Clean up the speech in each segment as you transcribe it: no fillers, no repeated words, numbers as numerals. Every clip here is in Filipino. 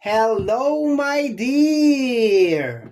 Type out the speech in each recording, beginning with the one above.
Hello, my dear!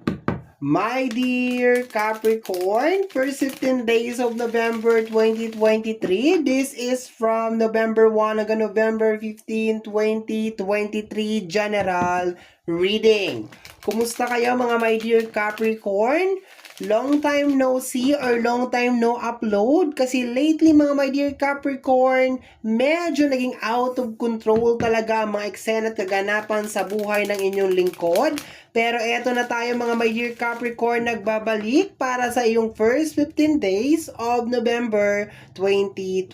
My dear Capricorn, first 15 days of November 2023. This is from November 1 hanggang November 15, 2023 general reading. Kumusta kayo mga my dear Capricorn? Long time no see or long time no upload kasi lately mga my dear Capricorn, medyo naging out of control talaga ang mga eksena at kaganapan sa buhay ng inyong lingkod. Pero eto na tayo mga my dear Capricorn, nagbabalik para sa iyong first 15 days of November 2023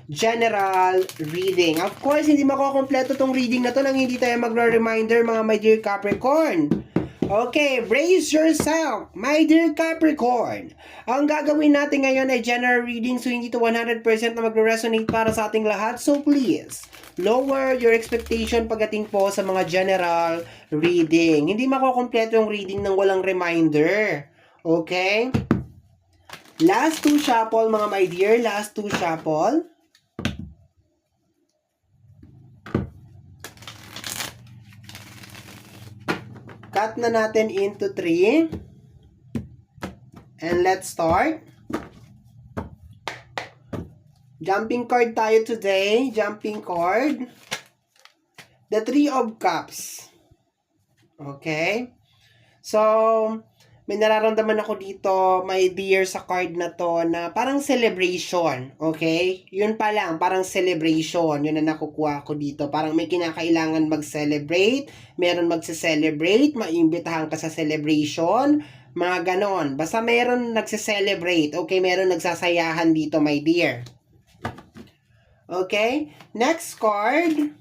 general reading. Of course, hindi makukompleto tong reading na to nang hindi tayo magre-reminder mga my dear Capricorn. Okay, brace yourself, my dear Capricorn. Ang gagawin natin ngayon ay general reading, so hindi to 100% na magre-resonate para sa ating lahat. So please, lower your expectation pagdating po sa mga general reading. Hindi makukompleto yung reading ng walang reminder. Okay? Last two shuffle mga my dear, last two shuffle. Cut na natin into 3. And let's start. Jumping card tayo today. Jumping card. The Three of Cups. Okay? So, may nararamdaman ako dito, my dear, sa card na to na parang celebration. Okay? Yun pa lang, parang celebration. Yun na nakukuha ko dito. Parang may kinakailangan mag-celebrate. Meron magse-celebrate. Maimbitahan ka sa celebration. Mga ganon. Basta meron nagse-celebrate. Okay? Meron nagsasayahan dito, my dear. Okay? Next card.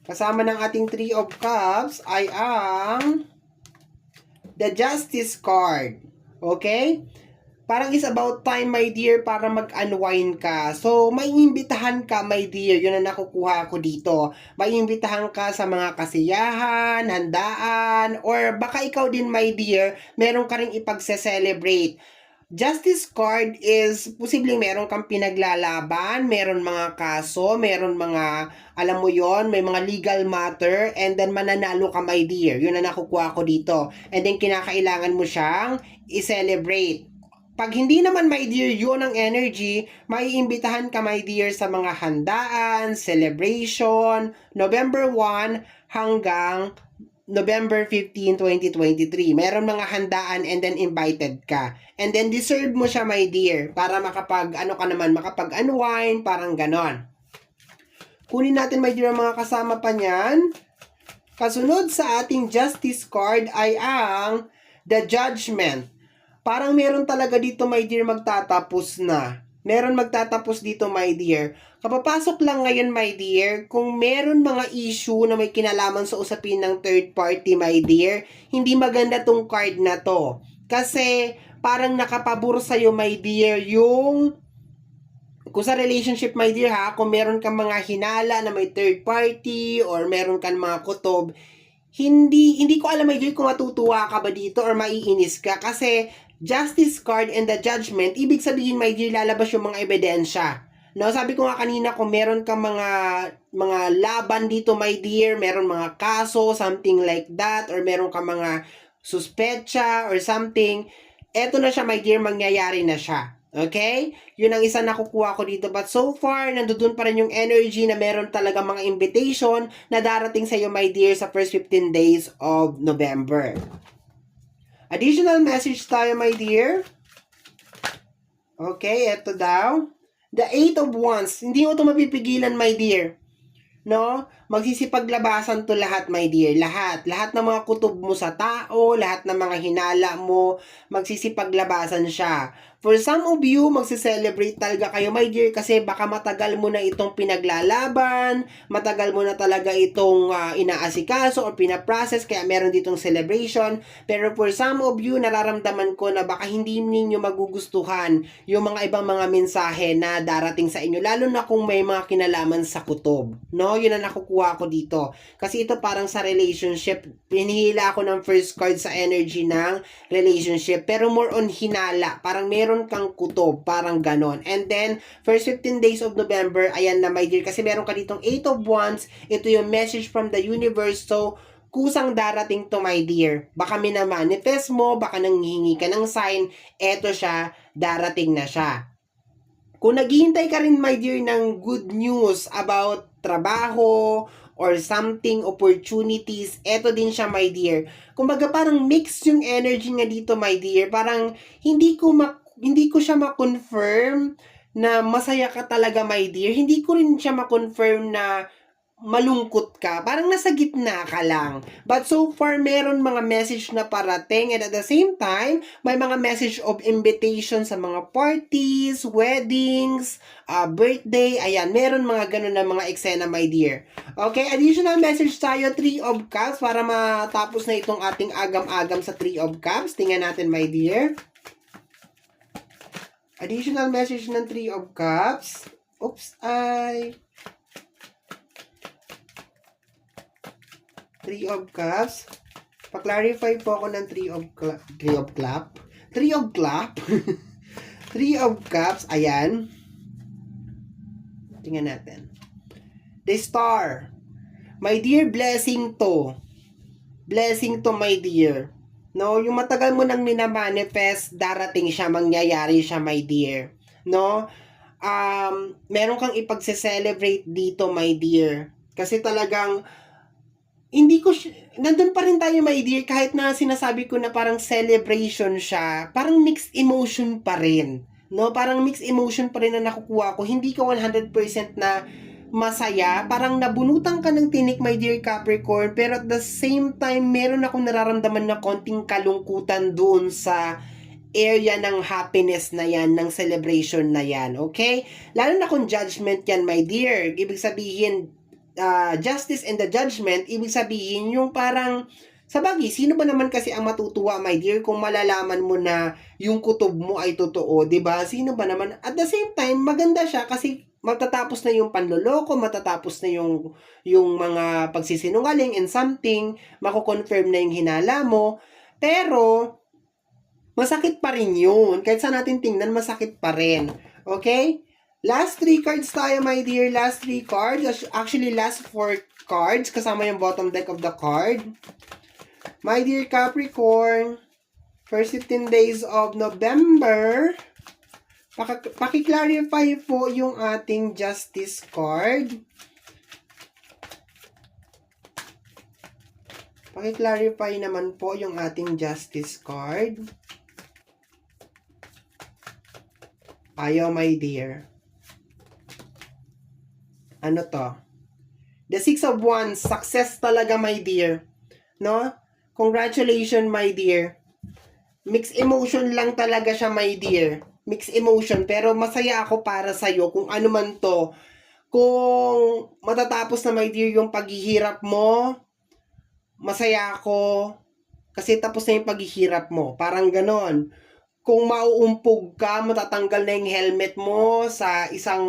Kasama ng ating Three of Cups ay ang the Justice card. Okay? Parang is about time, my dear, para mag-unwind ka. So, may imbitahan ka, my dear. Yun ang nakukuha ko dito. May imbitahan ka sa mga kasiyahan, handaan, or baka ikaw din, my dear, meron ka rin ipagse-celebrate. Justice card is posibleng meron kang pinaglalaban, meron mga kaso, meron mga, alam mo yon, may mga legal matter, and then mananalo ka, my dear. Yun na nakukuha ko dito. And then kinakailangan mo siyang i-celebrate. Pag hindi naman, my dear, yun ang energy, maiimbitahan ka, my dear, sa mga handaan, celebration, November 1 hanggang November 15, 2023. Meron mga handaan and then invited ka. And then deserve mo siya, my dear, para makapag-unwind, parang ganon. Kunin natin, my dear, ang mga kasama pa niyan. Kasunod sa ating Justice card ay ang the Judgment. Parang meron talaga dito, my dear, magtatapos na. Meron magtatapos dito, my dear. Kapapasok lang ngayon, my dear, kung meron mga issue na may kinalaman sa usapin ng third party, my dear, hindi maganda tong card na to. Kasi parang nakapabor sa'yo, my dear, yung kung sa relationship, my dear, ha, kung meron kang mga hinala na may third party or meron kang mga kutob, hindi ko alam, my dear, kung matutuwa ka ba dito or maiinis ka. Kasi Justice card and the Judgment, ibig sabihin, my dear, lalabas yung mga ebidensya. No, sabi ko nga kanina, kung meron kang mga laban dito, my dear, meron mga kaso, something like that, or meron kang mga suspecha or something, eto na siya, my dear, mangyayari na siya. Okay? Yun ang isa nakukuha ko dito. But so far, nandoon pa rin yung energy na meron talaga mga invitation na darating sa iyo, my dear, sa first 15 days of November. Additional message tayo, my dear. Okay, eto daw. The Eight of Wands. Hindi mo ito mapipigilan, my dear. No? Magsisipaglabasan to lahat, my dear. Lahat. Lahat ng mga kutob mo sa tao, lahat ng mga hinala mo, magsisipaglabasan siya. For some of you, magsiselebrate talaga kayo, my dear, kasi baka matagal mo na itong pinaglalaban, matagal mo na talaga itong inaasikaso o pinaprocess, kaya meron ditong celebration. Pero for some of you, nararamdaman ko na baka hindi ninyo magugustuhan yung mga ibang mga mensahe na darating sa inyo, lalo na kung may mga kinalaman sa kutob. No? Yun ang nakukuha nakukuha ko dito. Kasi ito parang sa relationship, pinihila ako ng first card sa energy ng relationship. Pero more on hinala. Parang meron kang kutob. Parang ganon. And then, first 15 days of November, ayan na my dear. Kasi meron ka ditong 8 of Wands. Ito yung message from the universe. So, kusang darating to my dear. Baka minamanifest mo, baka nanghihingi ka ng sign, eto siya, darating na siya. Kung naghihintay ka rin my dear ng good news about trabaho or something, opportunities, eto din siya my dear. Kumbaga parang mix yung energy nga dito my dear. Parang hindi ko siya ma-confirm na masaya ka talaga my dear. Hindi ko rin siya ma-confirm na malungkot ka. Parang nasa gitna ka lang. But so far, meron mga message na parating and at the same time, may mga message of invitation sa mga parties, weddings, birthday. Ayan, meron mga ganun na mga eksena, my dear. Okay, additional message tayo, 3 of Cups, para matapos na itong ating agam-agam sa 3 of Cups. Tingnan natin, my dear. Additional message ng 3 of Cups. Oops, 3 of Cups. Pa-clarify po ako ng 3 of Cups. 3 of Cups. Ayan. Tingnan natin. The Star. My dear, blessing to. Blessing to, my dear. No, yung matagal mo nang minamanifest, darating siya, mangyayari siya, my dear. No? Meron kang ipagse-celebrate dito, my dear. Kasi talagang nandun pa rin tayo, my dear, kahit na sinasabi ko na parang celebration siya, parang mixed emotion pa rin. No? Parang mixed emotion pa rin na nakukuha ko. Hindi ka 100% na masaya. Parang nabunutan ka ng tinik, my dear Capricorn, pero at the same time, meron akong nararamdaman na konting kalungkutan doon sa area ng happiness na yan, ng celebration na yan, okay? Lalo na kung judgment yan, my dear. Ibig sabihin, justice and the judgment, ibig sabihin yung parang, sabagay, sino ba naman kasi ang matutuwa, my dear, kung malalaman mo na yung kutob mo ay totoo, 'di ba? Sino ba naman? At the same time, maganda siya kasi matatapos na yung panloloko, matatapos na yung mga pagsisinungaling and something, mako-confirm na yung hinala mo, pero masakit pa rin yun. Kahit sa natin tingnan, masakit pa rin. Okay? Last 3 cards tayo, my dear. Last 3 cards. Actually, last 4 cards. Kasama yung bottom deck of the card. My dear Capricorn, first 15 days of November, paki-clarify po yung ating Justice card. Paki-clarify naman po yung ating Justice card. Ayaw, my dear. Ano to? The 6 of Wands, success talaga, my dear. No? Congratulations, my dear. Mixed emotion lang talaga siya, my dear. Mixed emotion, pero masaya ako para sa'yo kung ano man to. Kung matatapos na, my dear, yung paghihirap mo, masaya ako kasi tapos na yung paghihirap mo. Parang ganon. Kung mauumpog ka, matatanggal na yung helmet mo sa isang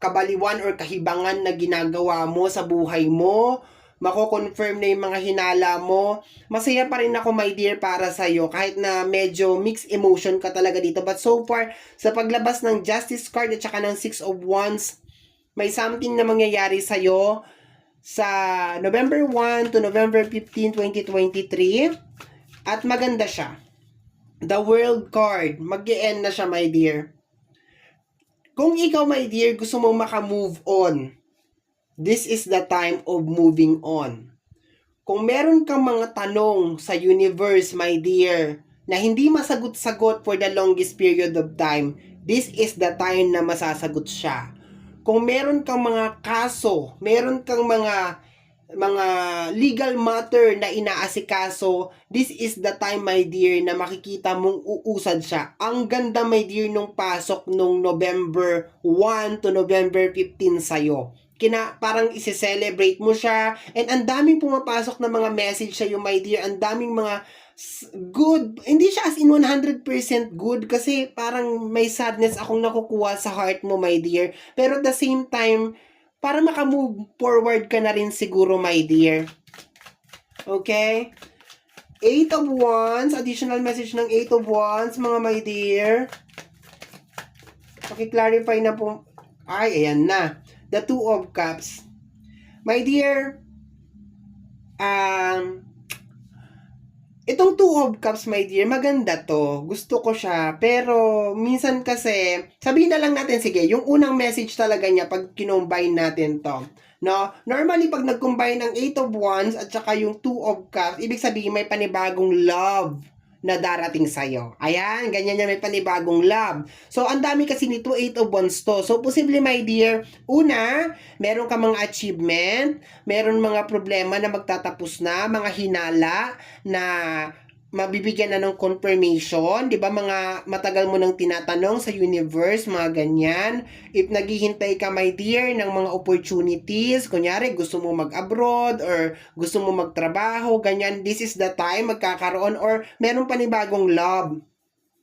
kabaliwan or kahibangan na ginagawa mo sa buhay mo, mako-confirm na yung mga hinala mo. Masaya pa rin ako, my dear, para sa'yo, kahit na medyo mixed emotion ka talaga dito. But so far, sa paglabas ng Justice card at saka ng 6 of Wands, may something na mangyayari sa'yo sa November 1 to November 15, 2023. At maganda siya. The World card, mag-e-end na siya, my dear. Kung ikaw, my dear, gusto mo maka-move on, this is the time of moving on. Kung meron kang mga tanong sa universe, my dear, na hindi masagot-sagot for the longest period of time, this is the time na masasagot siya. Kung meron kang mga kaso, meron kang mga legal matter na inaasikaso, this is the time, my dear, na makikita mong uusad siya. Ang ganda, my dear, nung pasok nung November 1 to November 15 sa'yo. Parang isi-celebrate mo siya, and ang daming pumapasok na mga message sa'yo, my dear. Ang daming mga good. Hindi siya as in 100% good kasi parang may sadness akong nakukuha sa heart mo, my dear. Pero at the same time, para makamove forward ka na rin siguro, my dear. Okay? 8 of Wands, additional message ng 8 of Wands, mga my dear. Paki-clarify na po. Ay, ayan na. The 2 of Cups. My dear, itong 2 of Cups, my dear, maganda to. Gusto ko siya. Pero, minsan kasi, sabihin na lang natin, sige, yung unang message talaga niya, pag kinombine natin to. No? Normally, pag nag-combine ang 8 of Wands at saka yung 2 of Cups, ibig sabihin may panibagong love na darating sa'yo. Ayan, ganyan yan, may panibagong love. So, ang dami kasi nito, 8 of Wands to. So, posible, my dear, una, meron ka mga achievement, meron mga problema na magtatapos na, mga hinala na mabibigyan na ng confirmation, di ba? Mga matagal mo nang tinatanong sa universe, mga ganyan. If naghihintay ka, my dear, ng mga opportunities, kunyari, gusto mo mag-abroad or gusto mo magtrabaho, ganyan, this is the time magkakaroon or meron panibagong love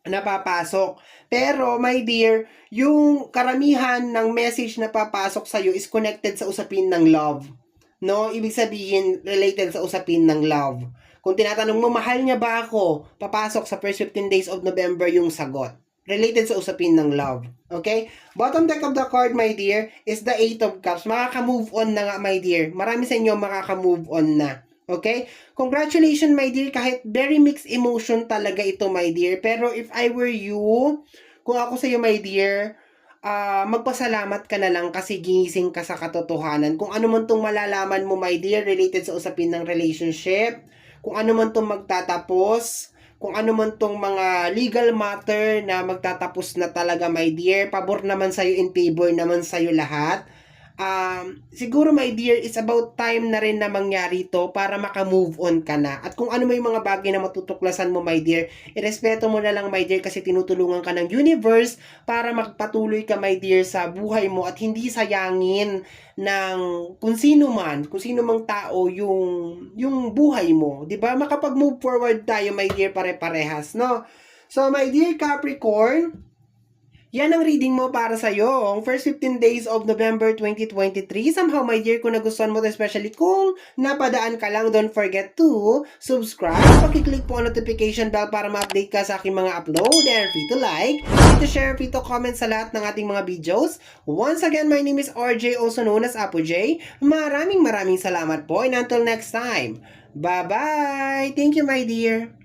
na papasok. Pero, my dear, yung karamihan ng message na papasok sa'yo is connected sa usapin ng love. No? Ibig sabihin, related sa usapin ng love. Kung tinatanong mo, mahal niya ba ako? Papasok sa first 15 days of November yung sagot. Related sa usapin ng love. Okay? Bottom deck of the card, my dear, is the 8 of Cups. Makaka-move on na nga, my dear. Marami sa inyo makaka-move on na. Okay? Congratulations, my dear. Kahit very mixed emotion talaga ito, my dear. Pero if I were you, kung ako sa iyo, my dear, magpasalamat ka na lang kasi gigising ka sa katotohanan. Kung ano man itong malalaman mo, my dear, related sa usapin ng relationship, kung ano man itong magtatapos, kung ano man itong mga legal matter na magtatapos na talaga, my dear, pabor naman sa'yo, in favor naman sa'yo lahat. Siguro, my dear, it's about time na rin na mangyari to para maka-move on ka na. At kung ano may mga bagay na matutuklasan mo, my dear, irespeto mo na lang, my dear, kasi tinutulungan ka ng universe para magpatuloy ka, my dear, sa buhay mo at hindi sayangin ng kung sino mang tao yung buhay mo. 'Di ba? Makapag-move forward tayo, my dear, pare-parehas, no? So, my dear Capricorn, yan ang reading mo para sa'yo. Ang first 15 days of November 2023. Somehow, my dear, kung nagustuhan mo, especially kung napadaan ka lang, don't forget to subscribe. Pakiclick po ang notification bell para ma-update ka sa aking mga upload. And free to like, free to share, free to comment sa lahat ng ating mga videos. Once again, my name is RJ, also known as Apo J. Maraming salamat po. And until next time, bye-bye! Thank you, my dear!